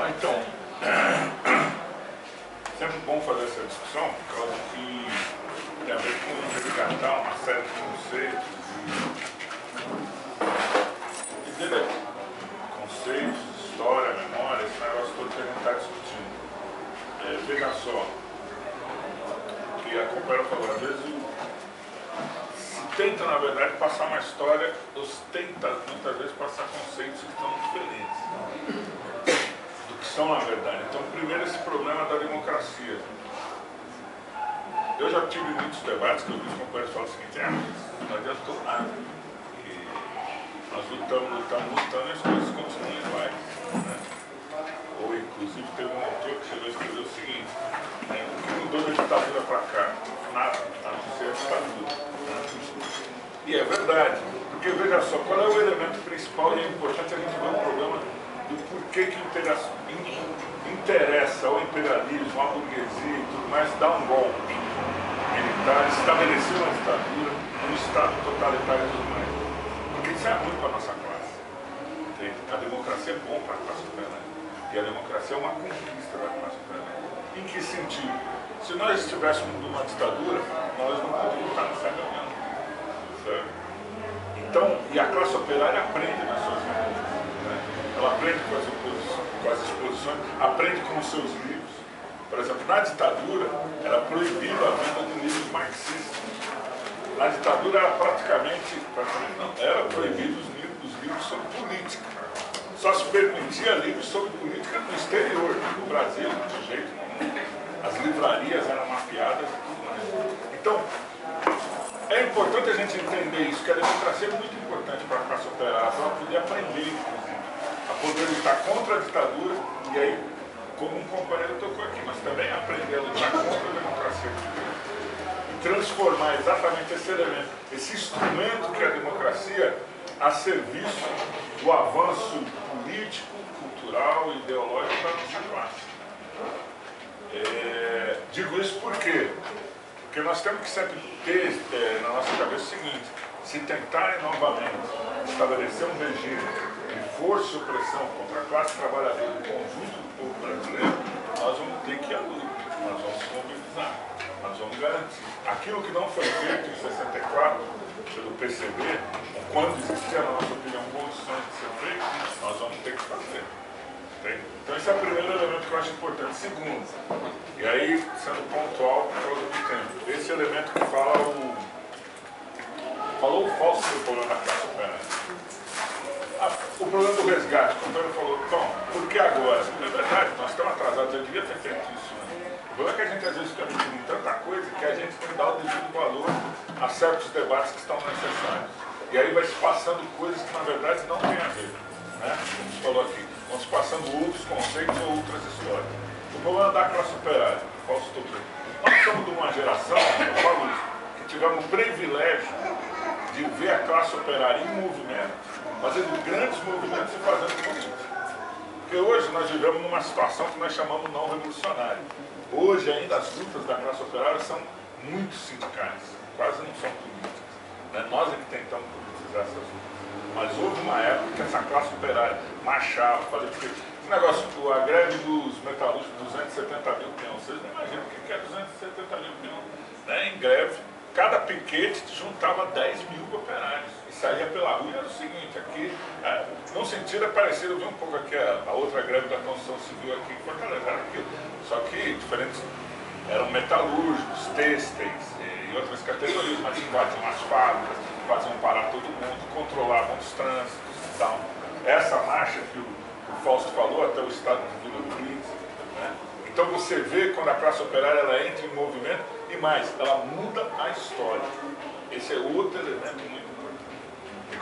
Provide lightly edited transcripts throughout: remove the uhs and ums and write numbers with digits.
Então, sempre bom fazer essa discussão, por causa que tem a ver com resgatar uma série de conceitos conceitos, história, memória, esse negócio todo que a gente está discutindo. Veja só, que a companheira falou, às vezes se tenta, na verdade, passar uma história, ou se tenta, muitas vezes, passar conceitos que estão diferentes do que são, na verdade. Então, primeiro, esse problema da democracia. Eu já tive muitos debates que eu vi os companheiros falar o seguinte, não adiantou nada, que nós lutamos e as coisas continuam iguais, né? Ou, inclusive, teve um autor que chegou a escrever o seguinte, o que mudou da ditadura para cá? Nada, a não ser a ditadura. Né? E é verdade, porque veja só, qual é o elemento principal, e é importante a gente ver o problema do porquê que interessa ao imperialismo, à burguesia e tudo mais, dar um golpe militar, estabelecer uma ditadura, um Estado totalitário e tudo mais. Porque isso é ruim para a nossa classe. Entende? A democracia é bom para a classe operária. E a democracia é uma conquista da classe operária. Em que sentido? Se nós estivéssemos numa ditadura, nós não podíamos estar no século XX. Certo? Então, e a classe operária aprende nas suas vidas. Né? Ela aprende com as exposições, aprende com os seus livros. Por exemplo, na ditadura, era proibido a venda de livros marxistas. Na ditadura era praticamente não, era proibido os livros sobre política. Só se permitia livros sobre política no exterior. No Brasil, de jeito nenhum. As livrarias eram mapeadas e tudo mais. Então, é importante a gente entender isso, que a democracia é muito importante para a classe operária, para ela poder aprender, inclusive, a poder lutar contra a ditadura, e aí, como um companheiro tocou aqui, mas também aprender a lutar contra a democracia. E transformar exatamente esse elemento, esse instrumento que é a democracia, a serviço do avanço político, cultural e ideológico da nossa classe. Digo isso por quê? Porque nós temos que sempre ter na nossa cabeça o seguinte, se tentarem novamente estabelecer um regime de força e opressão contra a classe trabalhadora e o conjunto do povo brasileiro, nós vamos ter que ir à luta, nós vamos se mobilizar, nós vamos garantir. Aquilo que não foi feito em 64 pelo PCB, quando existia, na nossa opinião, condições de ser feito, nós vamos ter que fazer. Entende? Então esse é o primeiro elemento que eu acho importante. Segundo, e aí sendo pontual por causa do tempo, esse elemento que falou o falso do problema da classe operária. O problema do resgate, o companheiro falou, bom, por que agora? É verdade, nós estamos atrasados, eu devia ter feito isso. Né? O problema é que a gente às vezes fica pedindo tanta coisa que a gente tem que dar o devido valor a certos debates que estão necessários. E aí vai se passando coisas que na verdade não tem a ver. Né? Como você falou aqui, vão se passando outros conceitos ou outras histórias. O problema da classe operária, falso dúvida. Nós somos de uma geração, eu falo isso, que tivemos o privilégio de ver a classe operária em movimento, fazendo grandes movimentos e fazendo política. Porque hoje nós vivemos numa situação que nós chamamos não revolucionária. Hoje ainda as lutas da classe operária são muito sindicais, quase não são políticas. Né? Nós é que tentamos politizar essas lutas. Mas houve uma época que essa classe operária marchava, fazia... Esse negócio, a greve dos metalúrgicos, 270 mil peões, vocês não imaginam o que é 270 mil peões. Né? Em greve, cada piquete juntava 10 mil operários. E saía pela rua e era o seguinte, aqui, num sentido é parecido, eu vi um pouco aqui a outra greve da construção civil aqui em Fortaleza, era aquilo. Só que diferentes, eram metalúrgicos, têxteis e outras categorias, mas invadiam as fábricas, faziam parar todo mundo, controlavam os trânsitos e tal. Essa marcha que o Fausto falou, até o estado de Vila Príncipe, né? Então você vê quando a classe operária ela entra em movimento e mais, ela muda a história. Esse é outro elemento muito importante. E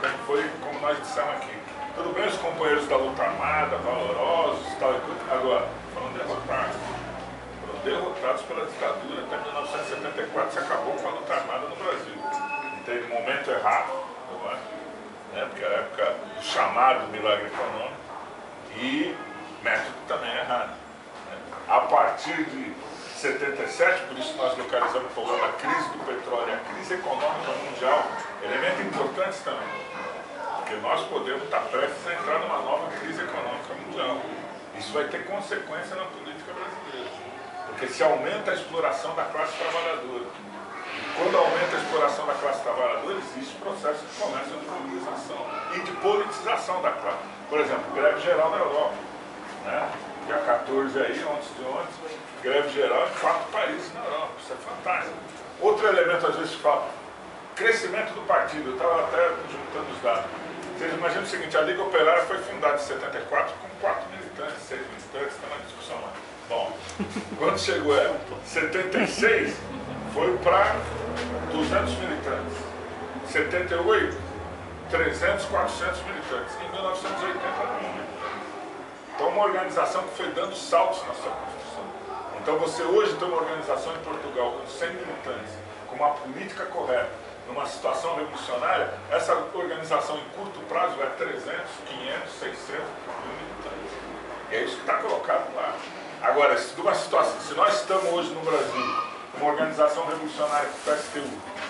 como nós dissemos aqui, tudo bem os companheiros da luta armada, valorosos e tal, agora foram derrotados pela ditadura. Até 1974 se acabou com a luta armada no Brasil. Teve momento errado, né? Porque era a época do chamado milagre econômico e método também errado. Né? A partir de 77, por isso nós localizamos o problema da crise do petróleo e a crise econômica mundial, elementos importantes também, porque nós podemos estar prestes a entrar numa nova crise econômica mundial. Isso vai ter consequência na política brasileira, porque se aumenta a exploração da classe trabalhadora. Quando aumenta a exploração da classe trabalhadora, existe processo que começa de mobilização e de politização da classe. Por exemplo, greve geral na Europa, né? Dia 14 aí, antes de ontem, greve geral em 4 países na Europa. Isso é fantástico. Outro elemento, às vezes, se fala, crescimento do partido. Eu estava até juntando os dados. Vocês imaginam o seguinte, a Liga Operária foi fundada em 74 com 4 militantes, 6 militantes, está na discussão lá. Bom, quando chegou a 76, foi para 200 militantes. 78, 300, 400 militantes. Em 1980, não. Então, uma organização que foi dando saltos na sua construção. Então, você hoje tem uma organização em Portugal com 100 militantes, com uma política correta, numa situação revolucionária, essa organização em curto prazo é 300, 500, 600 mil militantes. E é isso que está colocado lá. Agora, se nós estamos hoje no Brasil, uma organização revolucionária que o PSTU,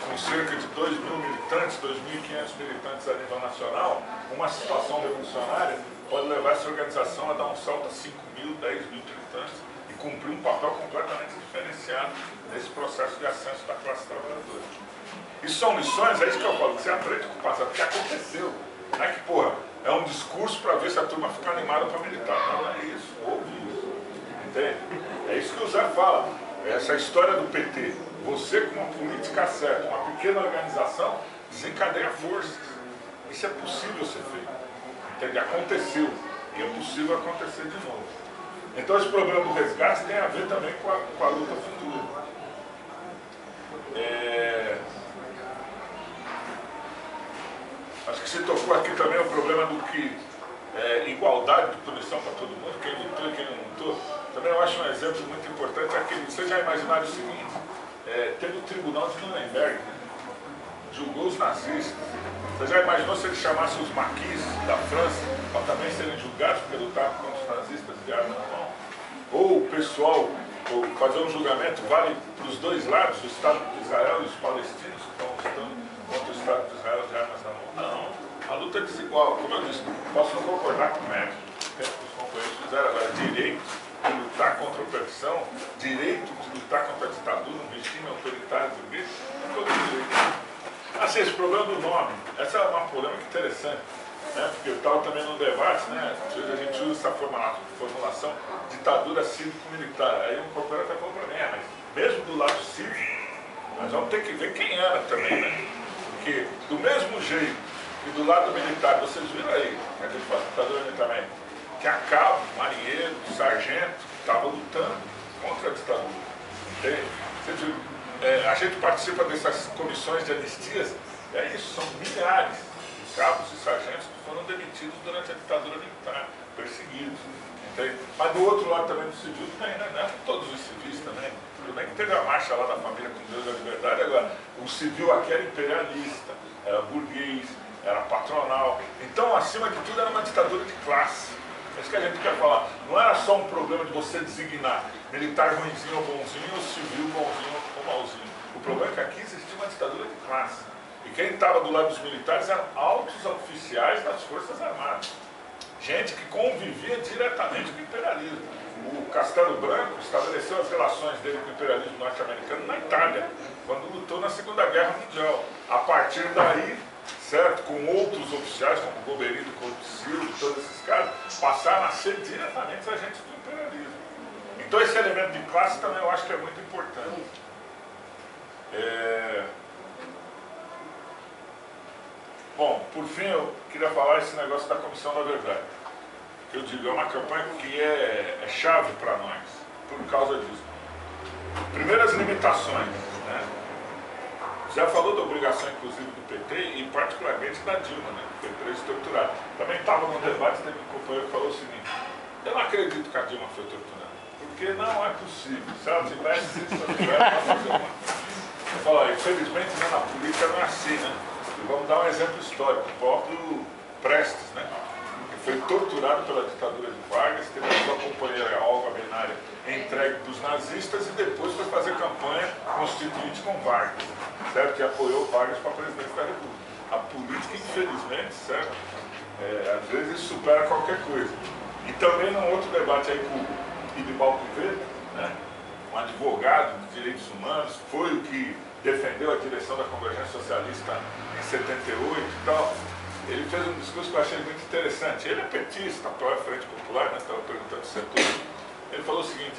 com cerca de 2.000 militantes, 2.500 militantes a nível nacional, uma situação revolucionária pode levar essa organização a dar um salto a 5.000, 10.000 militantes e cumprir um papel completamente diferenciado nesse processo de ascenso da classe trabalhadora. Isso são lições, é isso que eu falo, que você aprende com o passado, que aconteceu. Não é que, porra, é um discurso para ver se a turma fica animada para militar. Não é isso, ouve isso. Entende? É isso que o Zé fala. Essa história do PT. Você, com uma política certa, uma pequena organização, desencadeia forças. Isso é possível ser feito. Entende? Aconteceu. E é possível acontecer de novo. Então, esse problema do resgate tem a ver também com a luta futura. Acho que se tocou aqui também o problema do que igualdade de punição para todo mundo, quem lutou e quem não lutou. Também eu acho um exemplo muito importante aquele. Vocês já imaginaram o seguinte? Teve o tribunal de Nuremberg, né? Julgou os nazistas. Você já imaginou se ele chamasse os maquis da França para também serem julgados porque lutaram contra os nazistas de arma na mão? Ou o pessoal, fazer um julgamento vale para os dois lados, o Estado de Israel e os palestinos que estão lutando contra o Estado de Israel de armas na mão? Não, a luta é desigual. Como eu disse, posso não concordar com o médico, o tempo que os companheiros fizeram, agora direito de lutar contra a opressão, direito de lutar contra a ditadura, um regime autoritário burguês, é todo direito. Assim, esse problema do nome, essa é uma polêmica interessante, né? Porque eu estava também no debate, né? Às vezes a gente usa essa formulação ditadura cívico-militar. Aí um companheiro até falou para mim, mas mesmo do lado cívico, nós vamos ter que ver quem era também, né? Porque do mesmo jeito que do lado militar, vocês viram aí, a gente fala ditadura militar também, que a cabo, marinheiro, sargento, estava lutando contra a ditadura. Entende? Vocês viram? A gente participa dessas comissões de anistias, é isso, são milhares de cabos e sargentos que foram demitidos durante a ditadura militar, perseguidos. Entende? Mas do outro lado também do civil tem, né? Não é todos os civis também. Tudo bem que teve a marcha lá da família com Deus da liberdade, agora o civil aqui era imperialista, era burguês, era patronal. Então, acima de tudo, era uma ditadura de classe. É isso que a gente quer falar. Não era só um problema de você designar militar ruimzinho ou bonzinho, ou civil bonzinho ou malzinho. O problema é que aqui existia uma ditadura de classe. E quem estava do lado dos militares eram altos oficiais das Forças Armadas. Gente que convivia diretamente com o imperialismo. O Castelo Branco estabeleceu as relações dele com o imperialismo norte-americano na Itália, quando lutou na Segunda Guerra Mundial. A partir daí, certo, com outros oficiais, como o Goberido, Couto Silva, todos esses caras, passaram a ser diretamente agentes do imperialismo. Então esse elemento de classe também eu acho que é muito importante. Bom, por fim eu queria falar esse negócio da Comissão da Verdade. Que eu digo, é uma campanha que é chave para nós, por causa disso. Primeiras limitações, né? Já falou da obrigação, inclusive, do PT e particularmente da Dilma, né? Que foi presa e torturada. Também estava num debate, teve um companheiro que falou o seguinte: eu não acredito que a Dilma foi torturada, porque não é possível. Se ela tivesse, se ela tivesse, ela fazer uma. Eu falo, infelizmente, né, na política não é assim, né? E vamos dar um exemplo histórico, o próprio Prestes, né? Que foi torturado pela ditadura de Vargas, teve a sua companheira Olga Benária entregue dos nazistas e depois foi fazer campanha constituinte com Vargas, certo? Que apoiou Vargas para a presidência da República. A política, infelizmente, certo? Às vezes supera qualquer coisa. E também num outro debate aí com o Idibaldo Piveta, né, um advogado de direitos humanos, foi o que defendeu a direção da Convergência Socialista em 78 e tal. Ele fez um discurso que eu achei muito interessante. Ele é petista, apoia a Frente Popular, né, estava perguntando se é tudo. Ele falou o seguinte: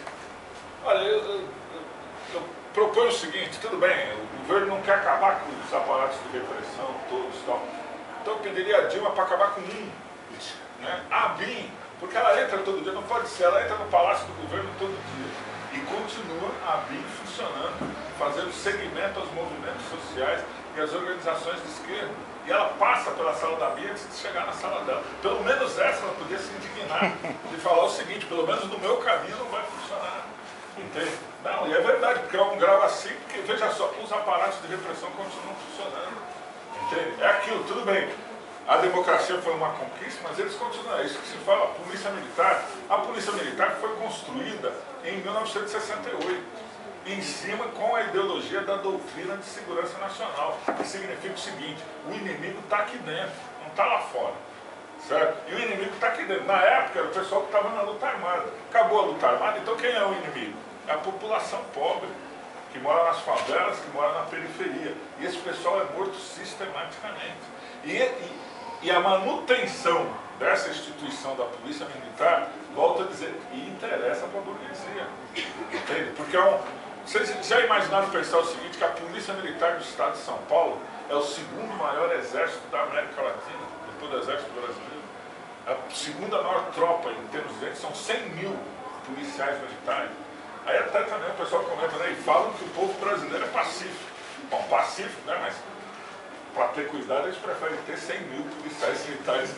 olha, eu proponho o seguinte, tudo bem, o governo não quer acabar com os aparatos de repressão todos e tal. Então eu pediria a Dilma para acabar com um, né? A BIM, porque ela entra todo dia, não pode ser, ela entra no Palácio do Governo todo dia. E continua a BIM funcionando, fazendo seguimento aos movimentos sociais e às organizações de esquerda. E ela passa pela sala da BIM antes de chegar na sala dela. Pelo menos essa ela podia se indignar de falar o seguinte: pelo menos no meu caminho não vai funcionar. Entende? Não, e é verdade, porque é um grau assim, porque veja só, os aparatos de repressão continuam funcionando. Entende? É aquilo, tudo bem. A democracia foi uma conquista, mas eles continuam. É isso que se fala, a polícia militar. A polícia militar foi construída em 1968, em cima com a ideologia da doutrina de segurança nacional, que significa o seguinte: o inimigo está aqui dentro, não está lá fora. Certo? E o inimigo está aqui dentro. Na época era o pessoal que estava na luta armada. Acabou a luta armada, então quem é o inimigo? É a população pobre, que mora nas favelas, que mora na periferia. E esse pessoal é morto sistematicamente. E a manutenção dessa instituição da polícia militar, volto a dizer, interessa para a burguesia. Entende? Porque vocês já imaginaram pensar o seguinte: que a polícia militar do estado de São Paulo é o segundo maior exército da América Latina, depois do exército brasileiro. A segunda maior tropa em termos de gente, são 100 mil policiais militares. Aí até também o pessoal comenta, né, e falam que o povo brasileiro é pacífico. Bom, pacífico, né, mas para ter cuidado eles preferem ter 100 mil policiais militares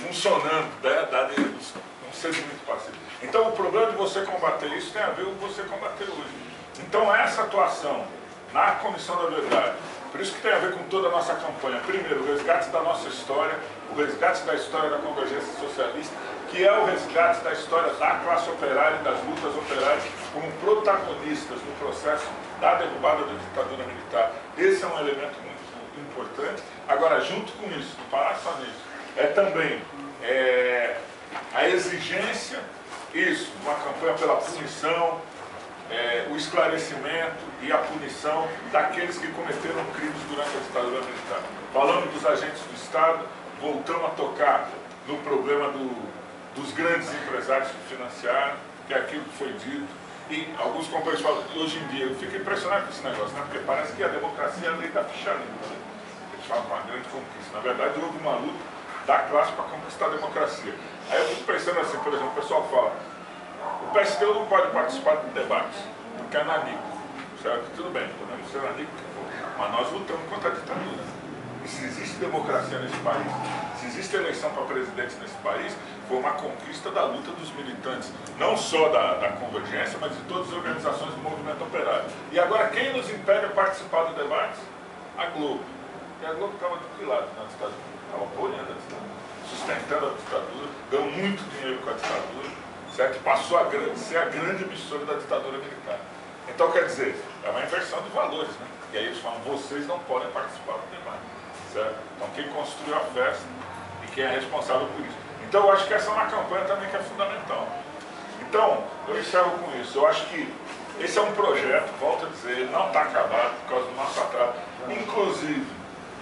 funcionando, né, não ser muito pacífico. Então o problema de você combater isso tem a ver com você combater hoje. Então essa atuação na Comissão da Verdade, por isso que tem a ver com toda a nossa campanha. Primeiro, o resgate da nossa história, o resgate da história da Convergência Socialista, que é o resgate da história da classe operária e das lutas operárias como protagonistas no processo da derrubada da ditadura militar. Esse é um elemento muito importante. Agora, junto com isso, não parar só nisso, é também a exigência, isso, uma campanha pela punição, o esclarecimento e a punição daqueles que cometeram crimes durante a ditadura militar. Falando dos agentes do Estado, voltamos a tocar no problema dos grandes empresários que financiaram, que é aquilo que foi dito. E alguns companheiros falam, hoje em dia, eu fico impressionado com esse negócio, né? Porque parece que a democracia é a lei da ficha limpa, né? Eles falam uma grande conquista. Na verdade, houve uma luta da classe para conquistar a democracia. Aí eu fico pensando assim, por exemplo, o pessoal fala, o PSDB não pode participar de debates, porque é nanico, certo? Tudo bem, podemos ser nanico, mas nós lutamos contra a ditadura. E se existe democracia nesse país, se existe eleição para presidente nesse país, foi uma conquista da luta dos militantes, não só da Convergência, mas de todas as organizações do movimento operário. E agora, quem nos impede a participar do debate? A Globo. E a Globo estava do que lado na ditadura? Estava apoiando a ditadura, sustentando a ditadura, ganhou muito dinheiro com a ditadura, certo? Passou a ser a grande emissora da ditadura militar. Então, quer dizer, é uma inversão de valores, né? E aí eles falam, vocês não podem participar do debate, certo? Então, quem construiu a festa e quem é responsável por isso. Então, eu acho que essa é uma campanha também que é fundamental. Então, eu encerro com isso. Eu acho que esse é um projeto, volto a dizer, ele não está acabado por causa do nosso atraso. Inclusive,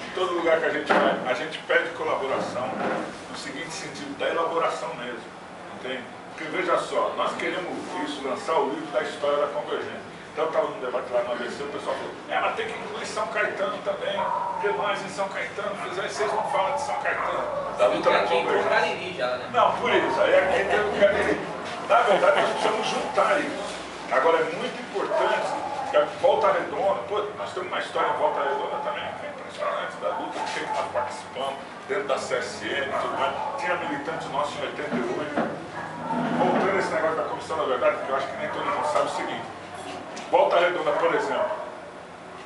em todo lugar que a gente vai, a gente pede colaboração no seguinte sentido, da elaboração mesmo, entende? Porque veja só, nós queremos isso, lançar o livro da história da Convergência. Então eu estava num debate lá no ABC, o pessoal falou, mas tem que incluir São Caetano também, porque nós em São Caetano, vocês não falam de São Caetano, da luta da Convergência. Já, né? Não, por isso, aí aqui tem o Cariri. Na verdade, nós precisamos juntar isso. Agora é muito importante que a Volta Redonda, pô, nós temos uma história em Volta Redonda também, que é impressionante, da luta que nós participamos, dentro da CSN e tudo mais. Tinha militante nosso em 88. Voltando a esse negócio da Comissão da Verdade, porque eu acho que nem todo mundo sabe o seguinte. Volta Redonda, por exemplo,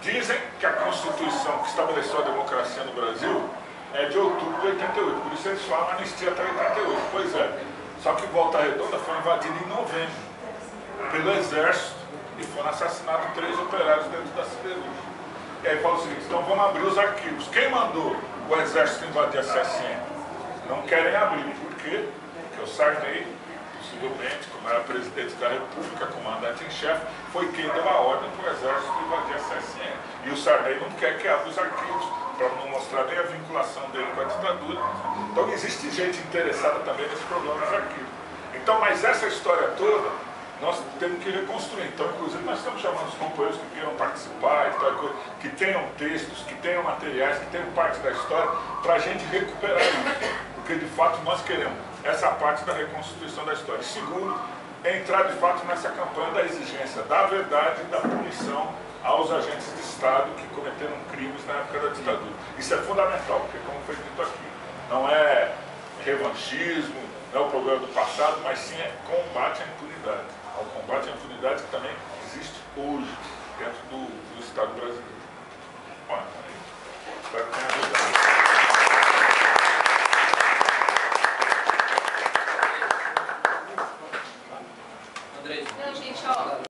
dizem que a Constituição que estabeleceu a democracia no Brasil é de outubro de 88, por isso eles falam anistia até 88. Pois é, só que Volta Redonda foi invadida em novembro pelo Exército e foram assassinados 3 operários dentro da siderúrgica. E aí fala o seguinte, então vamos abrir os arquivos. Quem mandou o Exército invadir a CSN? Não querem abrir, por quê? Porque porque o Sarney, possivelmente, como era presidente da República, comandante em chefe, foi quem deu a ordem para o Exército invadir a CSN. E o Sarney não quer que abra os arquivos, para não mostrar nem a vinculação dele com a ditadura. Então existe gente interessada também nesse problema dos arquivos. Então, mas essa história toda, nós temos que reconstruir. Então, inclusive, nós estamos chamando os companheiros que queiram participar, e tal, que tenham textos, que tenham materiais, que tenham parte da história, para a gente recuperar isso. Porque, de fato, nós queremos essa parte da reconstituição da história. Segundo, entrar, de fato, nessa campanha da exigência da verdade e da punição aos agentes de Estado que cometeram crimes na época da ditadura. Isso é fundamental, porque, como foi dito aqui, não é revanchismo, não é o problema do passado, mas sim é combate à impunidade. Ao combate à impunidade que também existe hoje dentro do Estado brasileiro. Bom, espero que tenha ajudado. Não, gente, ó.